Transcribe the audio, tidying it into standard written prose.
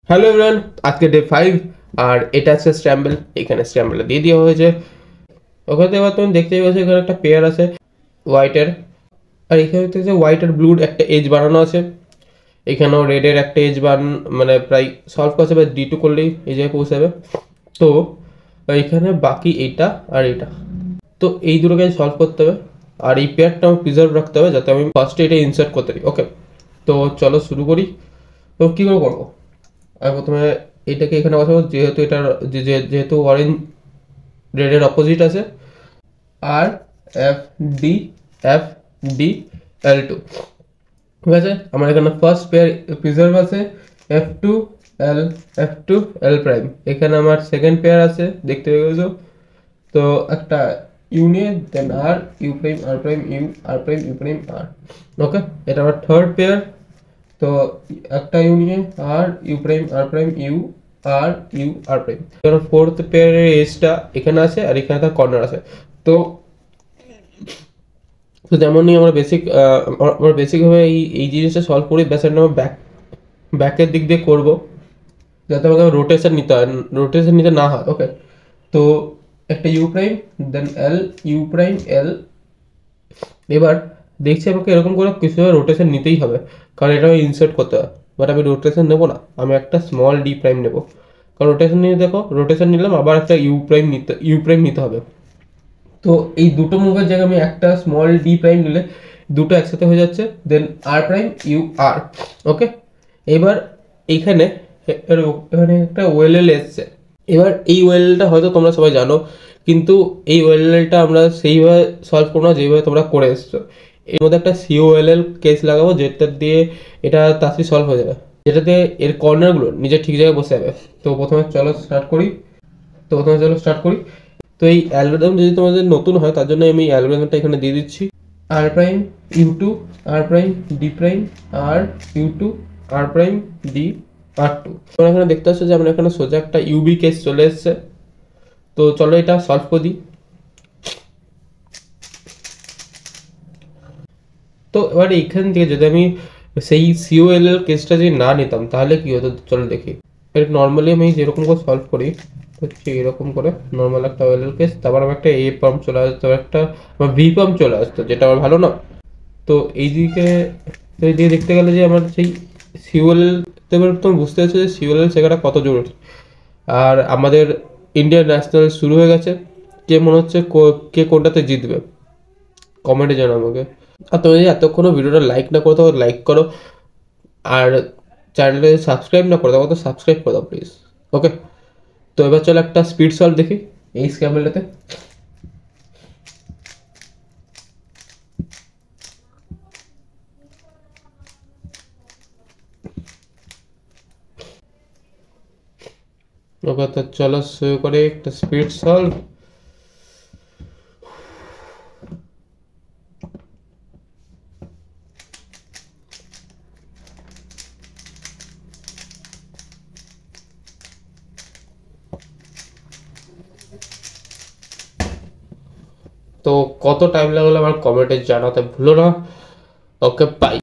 Hello everyone, আজকে day 5 আর এটা আছে স্ক্র্যাম্বল। এখানে স্ক্র্যাম্বল দিয়ে দেওয়া হয়েছে। ওখানে এবার তুমি দেখতেই পাচ্ছ এখানে একটা পেয়ার আছে হোয়াইটের, আর এখানে দেখতে হোয়াইট আর ব্লুর একটা এজ বানানো আছে। এখানেও রেডের একটা এজ মানে প্রায় সলভ করছে, বা D2 করলেই এই জায়গায় পৌঁছাবে। তো এখানে বাকি এইটা আর এটা, তো এই দুটোকে সলভ করতে হবে, আর এই পেয়ারটা আমার প্রিজার্ভ রাখতে হবে যাতে আমি ফার্স্টে এটা ইনসার্ট করতে পারি। ওকে, তো চলো শুরু করি। তো কী করে করবো? আমি প্রথমে এটাকে এখানে বসাবো, যেহেতু এটার যেহেতু অরেঞ্জ রেডের অপোজিট আছে। আর F D L2, ঠিক আছে। আমার এখানে ফার্স্ট পেয়ার প্রিজার্ভ আছে F2 L প্রাইম। এখানে আমার সেকেন্ড পেয়ার আছে, দেখতে পেয়েছো তো, একটা ইউ নিয়ে then R U prime R prime U R prime U prime R. Okay, এটা আমার থার্ড পেয়ার, তো একটা ইউ নিয়ে R U prime R prime U R U R prime. কারণ ফোর্থ পেয়ারের এজটা এখানে আছে আর এখানে তার কর্নার আছে। তো তো যেমনই আমরা বেসিকভাবে এই জিনিসটা সলভ করি, ব্যাস আমরা ব্যাকের দিক দিয়ে করবো যাতে আমাকে রোটেশন নিতে না হয়। ওকে, তো একটা U prime then L U prime L. এবার দেখছি আমাকে এরকম করে কিছু রোটেশন নিতেই হবে, কারণ এটা আমি ইনসার্ট করতে হবে। বাট আমি রোটেশন নেবো না, আমি একটা স্মল ডি প্রাইম নেবো। কারণ রোটেশন নিয়ে দেখো, রোটেশন নিলাম আবার একটা ইউ প্রাইম নিতে হবে। তো এই দুটো মুভের জায়গায় আমি একটা স্মল ডি প্রাইম নিলে দুটো একসাথে হয়ে যাচ্ছে, দেন আর প্রাইম ইউ আর। ওকে, এবার এইখানে এখানে একটা ওয়েলএল এসছে। এবার এই ওয়েলএলটা হয়তো তোমরা সবাই জানো, কিন্তু এই ওয়েলএলটা আমরা সেইভাবে সলভ করবো না যেভাবে তোমরা করে এসছো। এর মধ্যে একটা COLL কেস লাগাবো, যেটা দিয়ে এটা তাড়াতাড়ি সলভ হয়ে যাবে, যেটাতে এর কর্নারগুলো নিজের ঠিক জায়গায় বসে যাবে। তো প্রথমে চলো স্টার্ট করি। তো এই অ্যালগরিদম যদি তোমাদের নতুন হয়, তার জন্য আমি অ্যালগরিদমটা এখানে দিয়ে দিচ্ছি। আর প্রাইম ইউ2 আর প্রাইম ডি প্রাইম আর ইউ2 আর প্রাইম ডি আর2। তোমরা এখানে দেখতে পাচ্ছ যে আমরা এখানে সোজা একটা ইউবি কেস চলে এসছে। তো চলো এটা সলভ করে দিই। তো এবার এইখান থেকে যদি আমি সেই COLL কেসটা যদি না নিতাম তাহলে কি হতো, চলো দেখি। এটা নর্মালি আমি যেরকম করে সলভ করি হচ্ছে এরকম করে, নর্মাল একটা OLL কেস, তারপর আমার একটা A পাম্প চলে আসতো, একটা আমার V পাম্প চলে আসতো, যেটা আমার ভালো না। তো এইদিকে দিয়ে দেখতে গেলে যে আমার সেই COLL, এবার তুমি বুঝতে পারছো যে COLL শেখাটা কত জরুরি। আর আমাদের ইন্ডিয়ান ন্যাশনাল শুরু হয়ে গেছে। কে মনে হচ্ছে কে কোনটাতে জিতবে, কমেন্টে জানো আমাকে। আর তুমি যদি এতক্ষণও ভিডিওটা লাইক না করো তো লাইক করো, আর চ্যানেলে সাবস্ক্রাইব না করে দাও তো সাবস্ক্রাইব করে দাও প্লিজ। ওকে, তো এবার চলো একটা স্পিড সলভ দেখি এই স্ক্যামেলটাতে। ওকে, তো চলো শুরু করে একটা স্পিড সলভ। তো কত টাইম লাগলো আমার কমেন্টে জানাতে ভুলো না। ওকে, বাই।